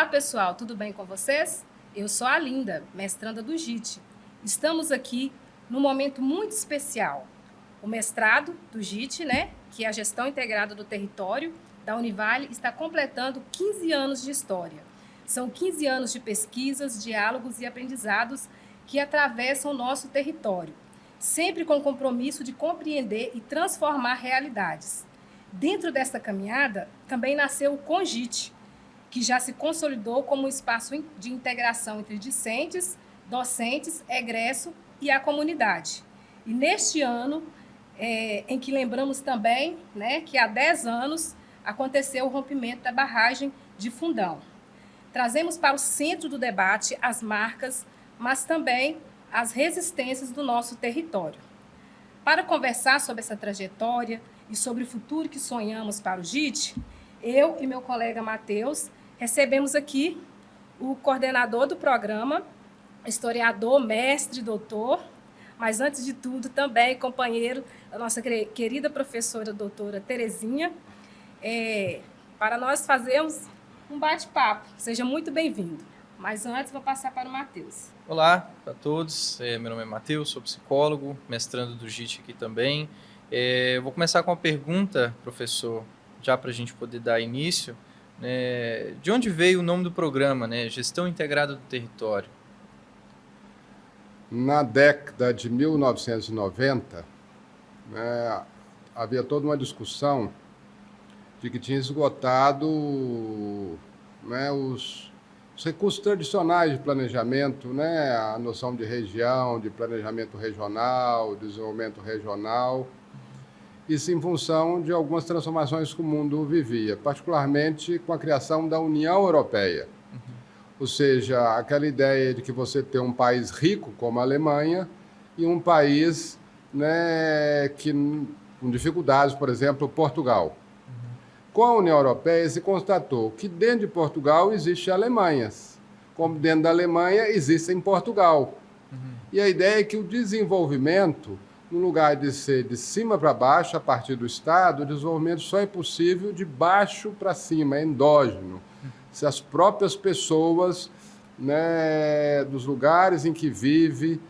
Olá, pessoal, tudo bem com vocês? Eu sou a Linda, mestranda do JIT. Estamos aqui num momento muito especial. O mestrado do JIT, que é a Gestão Integrada do Território da Univale, está completando 15 anos de história. São 15 anos de pesquisas, diálogos e aprendizados que atravessam o nosso território, sempre com o compromisso de compreender e transformar realidades. Dentro dessa caminhada, também nasceu o CONJIT, que já se consolidou como um espaço de integração entre discentes, docentes, egresso e a comunidade. E neste ano, em que lembramos também que há 10 anos aconteceu o rompimento da barragem de Fundão. Trazemos para o centro do debate as marcas, mas também as resistências do nosso território. Para conversar sobre essa trajetória e sobre o futuro que sonhamos para o JIT, eu e meu colega Matheus recebemos aqui o coordenador do programa, historiador, mestre, doutor, mas antes de tudo também companheiro da nossa querida professora doutora Terezinha, para nós fazermos um bate-papo. Seja muito bem-vindo. Mas antes vou passar para o Matheus. Olá a todos, meu nome é Matheus, sou psicólogo, mestrando do JIT aqui também. Eu vou começar com uma pergunta, professor, já para a gente poder dar início. De onde veio o nome do programa, Gestão Integrada do Território? Na década de 1990, havia toda uma discussão de que tinha esgotado os recursos tradicionais de planejamento, a noção de região, de planejamento regional, desenvolvimento regional, isso em função de algumas transformações que o mundo vivia, particularmente com a criação da União Europeia. Ou seja, aquela ideia de que você tem um país rico, como a Alemanha, e um país com dificuldades, por exemplo, Portugal. Com a União Europeia se constatou que dentro de Portugal existem Alemanhas, como dentro da Alemanha existem Portugal. E a ideia é que o desenvolvimento, no lugar de ser de cima para baixo, a partir do Estado, o desenvolvimento só é possível de baixo para cima, é endógeno. Se as próprias pessoas dos lugares em que vivem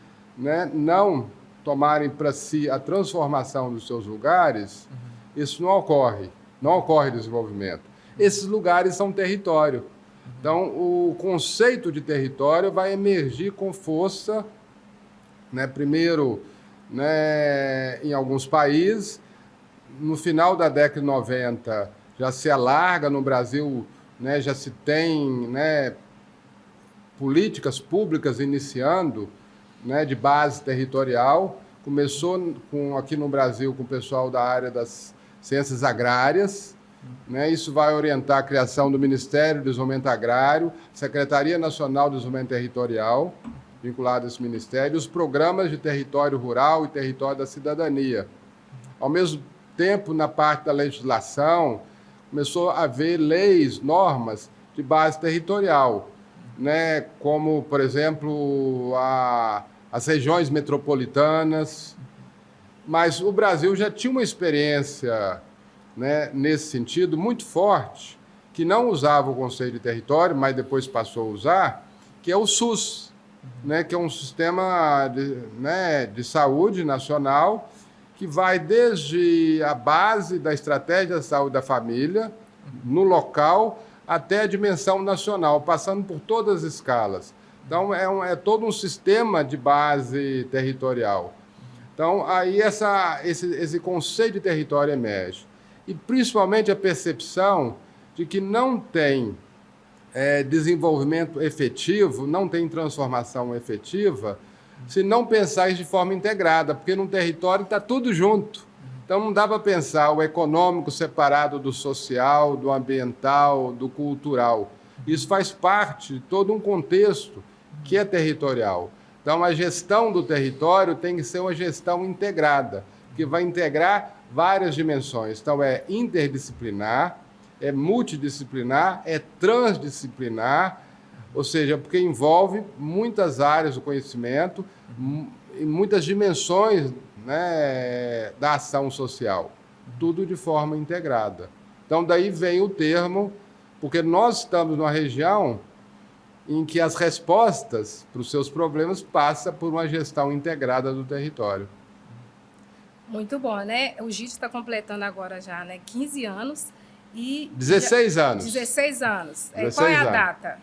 não tomarem para si a transformação dos seus lugares, isso não ocorre desenvolvimento. Esses lugares são território. Então, o conceito de território vai emergir com força, primeiro, em alguns países. No final da década de 90, já se alarga no Brasil, já se tem políticas públicas iniciando de base territorial. Começou aqui no Brasil com o pessoal da área das ciências agrárias. Isso vai orientar a criação do Ministério do Desenvolvimento Agrário, Secretaria Nacional de Desenvolvimento Territorial, vinculado a esse ministério, os programas de território rural e território da cidadania. Ao mesmo tempo, na parte da legislação, começou a haver leis, normas de base territorial, como, por exemplo, as regiões metropolitanas. Mas o Brasil já tinha uma experiência nesse sentido muito forte, que não usava o conceito de território, mas depois passou a usar, que é o SUS, que é um sistema de saúde nacional que vai desde a base da estratégia de saúde da família, no local, até a dimensão nacional, passando por todas as escalas. Então, é todo um sistema de base territorial. Então, aí esse conceito de território emerge. E, principalmente, a percepção de que não tem desenvolvimento efetivo, não tem transformação efetiva, se não pensar isso de forma integrada, porque no território está tudo junto. Então, não dá para pensar o econômico separado do social, do ambiental, do cultural. Isso faz parte de todo um contexto que é territorial. Então, a gestão do território tem que ser uma gestão integrada, que vai integrar várias dimensões. Então, é interdisciplinar, é multidisciplinar, é transdisciplinar, ou seja, porque envolve muitas áreas do conhecimento e muitas dimensões da ação social, tudo de forma integrada. Então, daí vem o termo porque nós estamos numa região em que as respostas para os seus problemas passam por uma gestão integrada do território. Muito bom, né? O JIT está completando agora já, né, 15 anos e... 16 anos. 16 anos. 16 qual é a anos. data?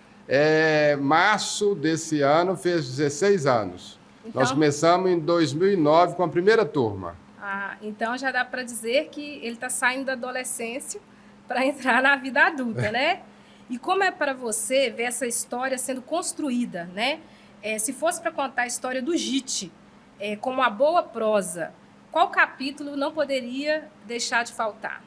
Março desse ano fez 16 anos. Então, Nós começamos em 2009 com a primeira turma. Então já dá para dizer que ele está saindo da adolescência para entrar na vida adulta, né? E como é para você ver essa história sendo construída, né? Se fosse para contar a história do JIT como uma boa prosa, qual capítulo não poderia deixar de faltar?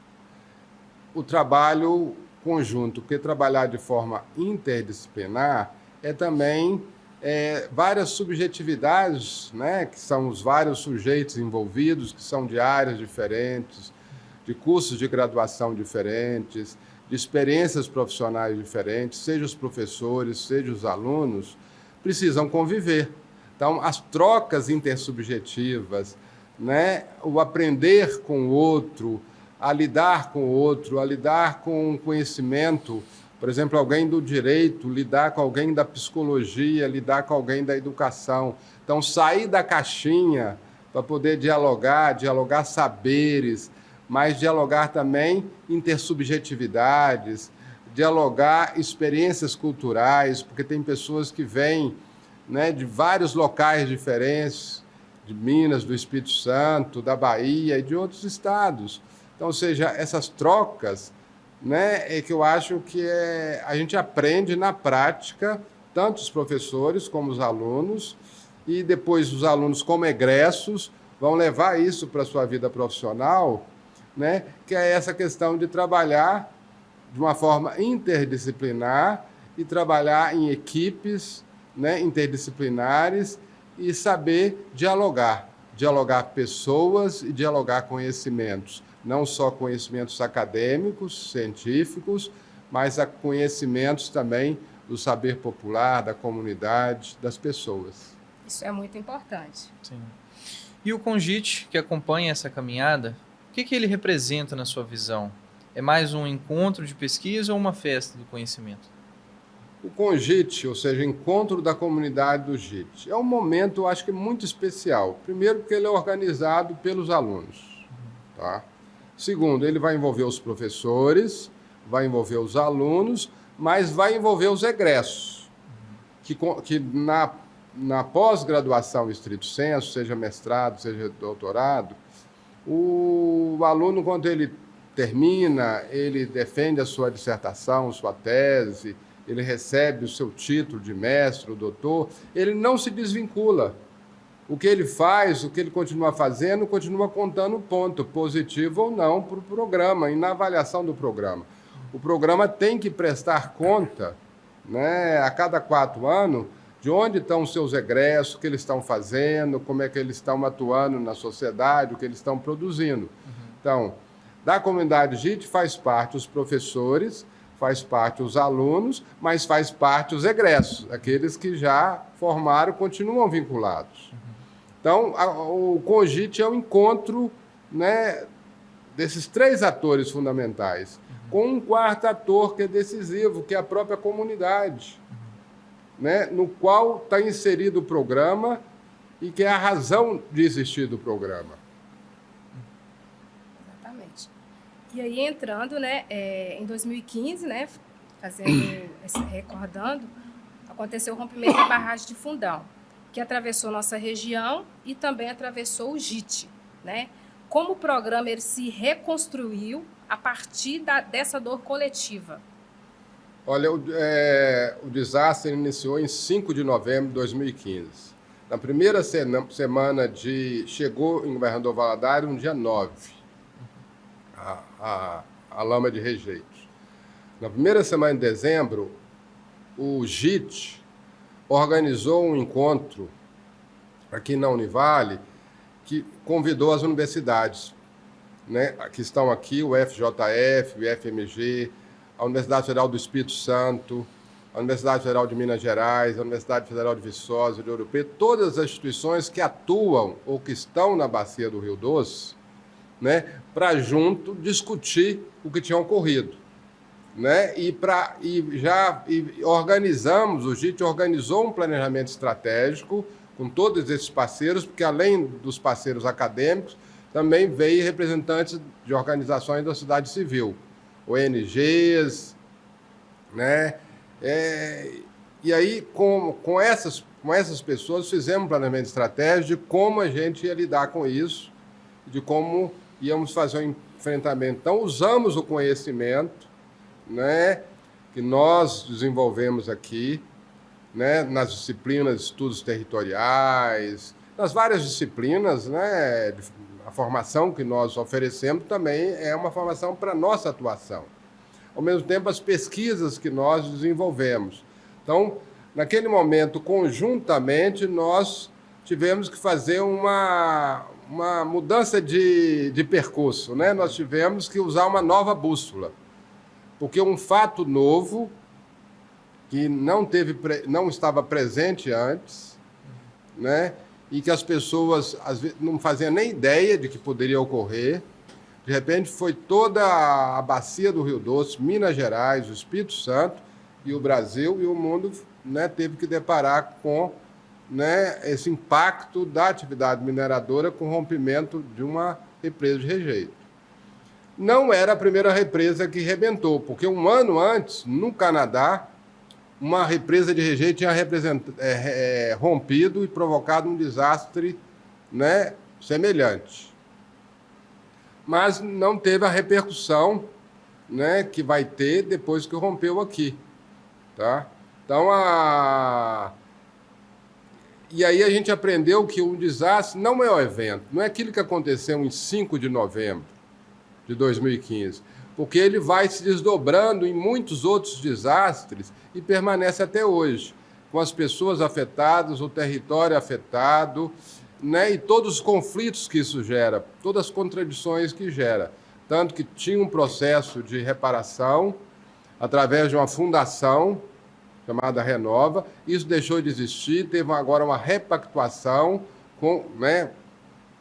O trabalho conjunto, porque trabalhar de forma interdisciplinar é também várias subjetividades, né, que são os vários sujeitos envolvidos, que são de áreas diferentes, de cursos de graduação diferentes, de experiências profissionais diferentes, seja os professores, seja os alunos, precisam conviver. Então, as trocas intersubjetivas, né, o aprender com o outro, a lidar com o outro, a lidar com o conhecimento, por exemplo, alguém do direito, lidar com alguém da psicologia, lidar com alguém da educação. Então, sair da caixinha para poder dialogar saberes, mas dialogar também intersubjetividades, dialogar experiências culturais, porque tem pessoas que vêm, né, de vários locais diferentes, de Minas, do Espírito Santo, da Bahia e de outros estados. Então, ou seja, essas trocas, né, é que eu acho que a gente aprende na prática, tanto os professores como os alunos, e depois os alunos como egressos vão levar isso para a sua vida profissional, né, que é essa questão de trabalhar de uma forma interdisciplinar e trabalhar em equipes, né, interdisciplinares e saber dialogar pessoas e dialogar conhecimentos. Não só conhecimentos acadêmicos, científicos, mas conhecimentos também do saber popular, da comunidade, das pessoas. Isso é muito importante. Sim. E o CONJIT, que acompanha essa caminhada, o que ele representa na sua visão? É mais um encontro de pesquisa ou uma festa do conhecimento? O CONJIT, ou seja, Encontro da Comunidade do JIT, é um momento, eu acho que muito especial. Primeiro, porque ele é organizado pelos alunos, tá? Segundo, ele vai envolver os professores, vai envolver os alunos, mas vai envolver os egressos, que na pós-graduação estrito sensu, seja mestrado, seja doutorado, o aluno, quando ele termina, ele defende a sua dissertação, sua tese, ele recebe o seu título de mestre, ou doutor, ele não se desvincula. O que ele faz, o que ele continua fazendo, continua contando ponto, positivo ou não, para o programa, e na avaliação do programa. O programa tem que prestar conta, né, a cada 4 anos, de onde estão os seus egressos, o que eles estão fazendo, como é que eles estão atuando na sociedade, o que eles estão produzindo. Então, da comunidade JIT faz parte os professores, faz parte os alunos, mas faz parte os egressos, aqueles que já formaram continuam vinculados. Então, o CONJIT é o encontro, né, desses 3 atores fundamentais, com um 4º ator que é decisivo, que é a própria comunidade, né, no qual está inserido o programa e que é a razão de existir do programa. Exatamente. E aí, entrando, né, em 2015, né, recordando, aconteceu o rompimento da barragem de Fundão, que atravessou nossa região e também atravessou o JIT, né? Como o programa ele se reconstruiu a partir dessa dor coletiva? Olha, o desastre iniciou em 5 de novembro de 2015. Na primeira semana chegou em Governador Valadares, no dia 9, a lama de rejeitos. Na primeira semana de dezembro, o JIT organizou um encontro aqui na Univale que convidou as universidades, né, que estão aqui, o FJF, o IFMG, a Universidade Federal do Espírito Santo, a Universidade Federal de Minas Gerais, a Universidade Federal de Viçosa, de Ouro Preto, todas as instituições que atuam ou que estão na bacia do Rio Doce, né, para junto discutir o que tinha ocorrido. né? E organizamos, o JIT organizou um planejamento estratégico com todos esses parceiros, porque além dos parceiros acadêmicos, também veio representantes de organizações da sociedade civil, ONGs, né? E aí, com essas pessoas, fizemos um planejamento estratégico de como a gente ia lidar com isso, de como íamos fazer um enfrentamento. Então, usamos o conhecimento, né, que nós desenvolvemos aqui, né, nas disciplinas de estudos territoriais, nas várias disciplinas, né, a formação que nós oferecemos também é uma formação para a nossa atuação. Ao mesmo tempo, as pesquisas que nós desenvolvemos. Então, naquele momento, conjuntamente, nós tivemos que fazer uma mudança de percurso, né? Nós tivemos que usar uma nova bússola, porque um fato novo que não estava presente antes, né? E que as pessoas às vezes não faziam nem ideia de que poderia ocorrer. De repente, foi toda a bacia do Rio Doce, Minas Gerais, o Espírito Santo e o Brasil e o mundo, né, teve que deparar com, né, esse impacto da atividade mineradora com o rompimento de uma represa de rejeito. Não era a primeira represa que rebentou, porque um ano antes, no Canadá, uma represa de rejeito tinha rompido e provocado um desastre, né, semelhante. Mas não teve a repercussão, né, que vai ter depois que rompeu aqui. Tá? Então, E aí a gente aprendeu que o desastre não é o evento, não é aquilo que aconteceu em 5 de novembro de 2015, porque ele vai se desdobrando em muitos outros desastres e permanece até hoje, com as pessoas afetadas, o território afetado, né, e todos os conflitos que isso gera, todas as contradições que gera. Tanto que tinha um processo de reparação através de uma fundação chamada Renova, isso deixou de existir, teve agora uma repactuação, né,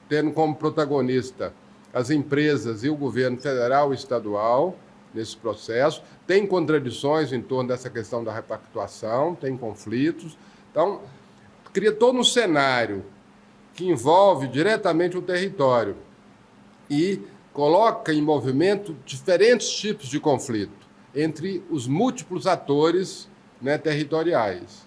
tendo como protagonista as empresas e o governo federal e estadual nesse processo. Tem contradições em torno dessa questão da repactuação, tem conflitos. Então, cria todo um cenário que envolve diretamente o território e coloca em movimento diferentes tipos de conflito entre os múltiplos atores, né, territoriais.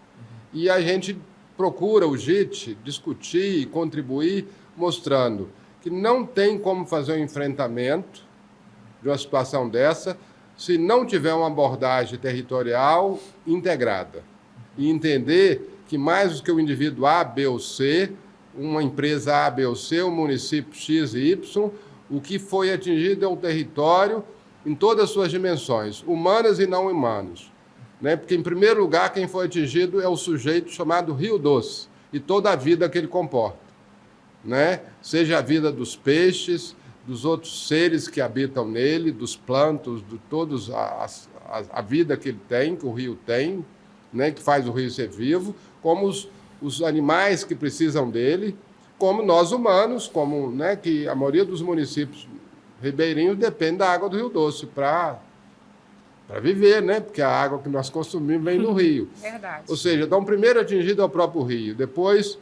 E a gente procura, o JIT, discutir e contribuir, mostrando que não tem como fazer um enfrentamento de uma situação dessa se não tiver uma abordagem territorial integrada. E entender que mais do que o indivíduo A, B ou C, uma empresa A, B ou C, um município X e Y, o que foi atingido é o território em todas as suas dimensões, humanas e não humanas. Né? Porque, em primeiro lugar, quem foi atingido é o sujeito chamado Rio Doce e toda a vida que ele comporta. Né? Seja a vida dos peixes, dos outros seres que habitam nele, dos plantos, de todos a vida que ele tem, que o rio tem, né? Que faz o rio ser vivo, como os animais que precisam dele, como nós humanos, como, né, que a maioria dos municípios ribeirinhos depende da água do Rio Doce para viver, né? Porque a água que nós consumimos vem do rio. Verdade. Ou seja, então, primeiro atingido é o próprio rio, depois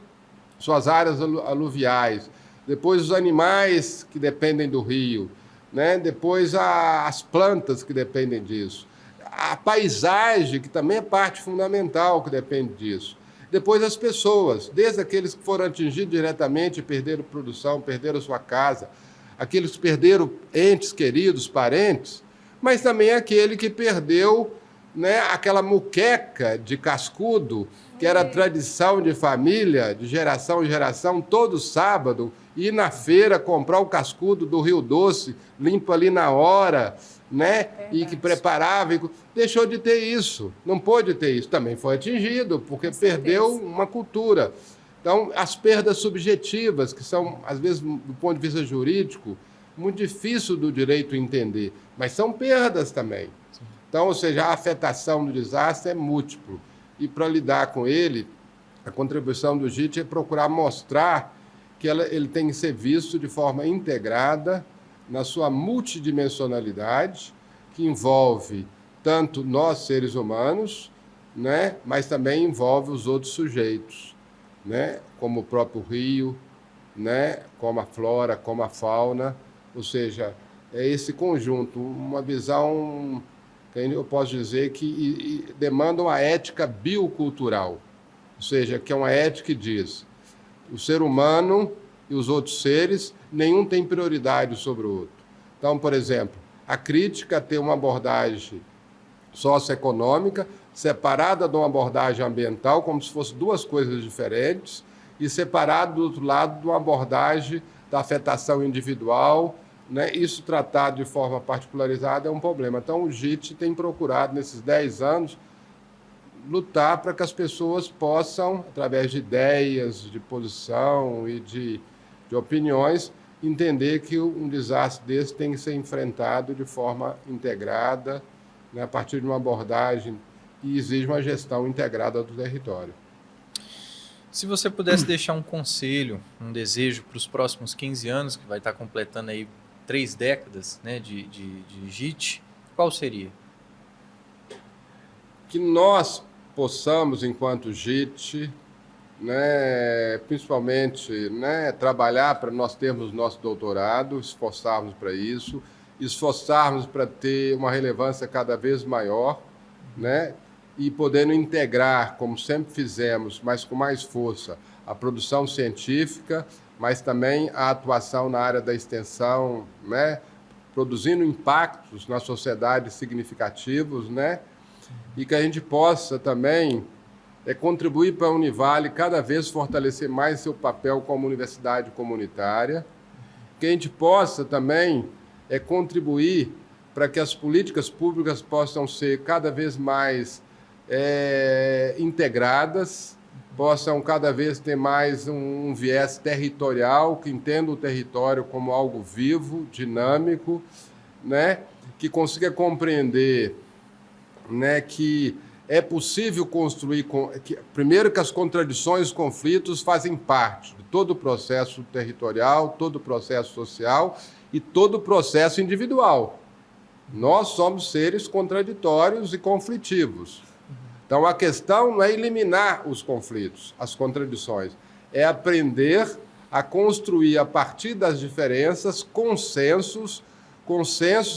suas áreas aluviais, depois os animais que dependem do rio, né? Depois as plantas que dependem disso, a paisagem, que também é parte fundamental que depende disso. Depois as pessoas, desde aqueles que foram atingidos diretamente, perderam produção, perderam sua casa, aqueles que perderam entes queridos, parentes, mas também aquele que perdeu, né, aquela muqueca de cascudo, que era tradição de família, de geração em geração, todo sábado, ir na feira comprar o cascudo do Rio Doce, limpo ali na hora, né? E que preparava. Deixou de ter isso, não pôde ter isso. Também foi atingido, porque perdeu uma cultura. Então, as perdas subjetivas, que são, às vezes, do ponto de vista jurídico, muito difícil do direito entender, mas são perdas também. Então, ou seja, a afetação do desastre é múltiplo. E para lidar com ele, a contribuição do JIT é procurar mostrar que ele tem que ser visto de forma integrada, na sua multidimensionalidade, que envolve tanto nós, seres humanos, né, mas também envolve os outros sujeitos, né, como o próprio rio, né, como a flora, como a fauna, ou seja, é esse conjunto, uma visão que eu posso dizer que demanda uma ética biocultural, ou seja, que é uma ética que diz o ser humano e os outros seres, nenhum tem prioridade sobre o outro. Então, por exemplo, a crítica tem uma abordagem socioeconômica separada de uma abordagem ambiental, como se fossem duas coisas diferentes, e separado do outro lado de uma abordagem da afetação individual, né? Isso tratado de forma particularizada é um problema. Então, o JIT tem procurado, nesses 10 anos, lutar para que as pessoas possam, através de ideias, de posição e de opiniões, entender que um desastre desse tem que ser enfrentado de forma integrada, né, a partir de uma abordagem que exige uma gestão integrada do território. Se você pudesse deixar um conselho, um desejo para os próximos 15 anos, que vai estar completando aí 3 décadas, né, de JIT, qual seria? Que nós possamos, enquanto JIT, né, principalmente, né, trabalhar para nós termos nosso doutorado, esforçarmos para isso, esforçarmos para ter uma relevância cada vez maior, né, e podendo integrar, como sempre fizemos, mas com mais força, a produção científica, mas também a atuação na área da extensão, né, produzindo impactos na sociedade significativos, né, e que a gente possa também contribuir para a Univale cada vez fortalecer mais seu papel como universidade comunitária, que a gente possa também contribuir para que as políticas públicas possam ser cada vez mais integradas, possam cada vez ter mais um viés territorial, que entenda o território como algo vivo, dinâmico, né? Que consiga compreender, né, que é possível construir, primeiro que as contradições, conflitos fazem parte de todo o processo territorial, todo o processo social e todo o processo individual. Nós somos seres contraditórios e conflitivos. Então, a questão não é eliminar os conflitos, as contradições, é aprender a construir, a partir das diferenças, consensos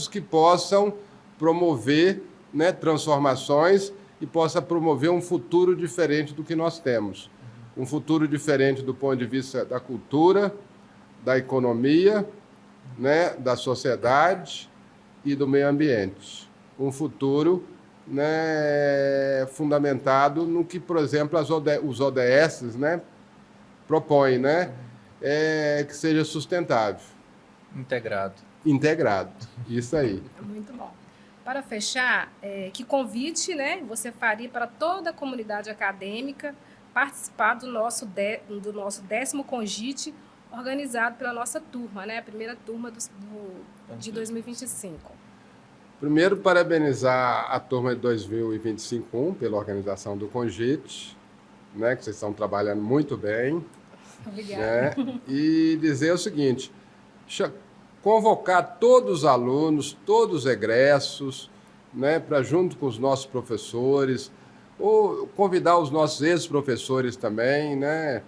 que possam promover, né, transformações e possa promover um futuro diferente do que nós temos. Um futuro diferente do ponto de vista da cultura, da economia, né, da sociedade e do meio ambiente. Um futuro, né, fundamentado no que, por exemplo, os ODS, né, propõem, né, que seja sustentável. Integrado, isso aí. Muito bom. Para fechar, que convite, né, você faria para toda a comunidade acadêmica participar do nosso 10º CONJIT, organizado pela nossa turma, né, a primeira turma de 2025? Primeiro, parabenizar a turma de 2025 pela organização do CONJIT, né, que vocês estão trabalhando muito bem. Obrigada. Né, e dizer o seguinte, convocar todos os alunos, todos os egressos, né, para junto com os nossos professores, ou convidar os nossos ex-professores também, né,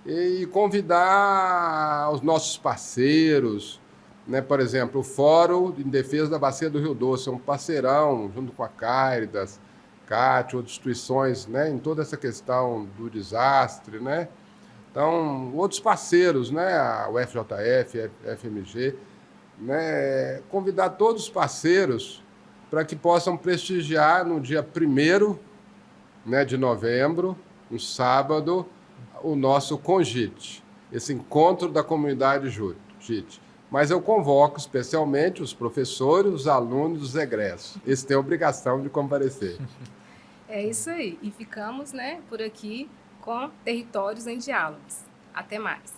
e convidar os nossos parceiros, né, por exemplo, o Fórum em Defesa da Bacia do Rio Doce, é um parceirão, junto com a Cáritas, CAT, outras instituições, né, em toda essa questão do desastre, né. Então, outros parceiros, né, a UFJF, a FMG, né, convidar todos os parceiros para que possam prestigiar no dia 1º, né, de novembro, um sábado, o nosso CONJIT, esse encontro da comunidade JIT. Mas eu convoco especialmente os professores, os alunos, os egressos. Eles têm a obrigação de comparecer. É isso aí. E ficamos, né, por aqui com Territórios em Diálogos. Até mais.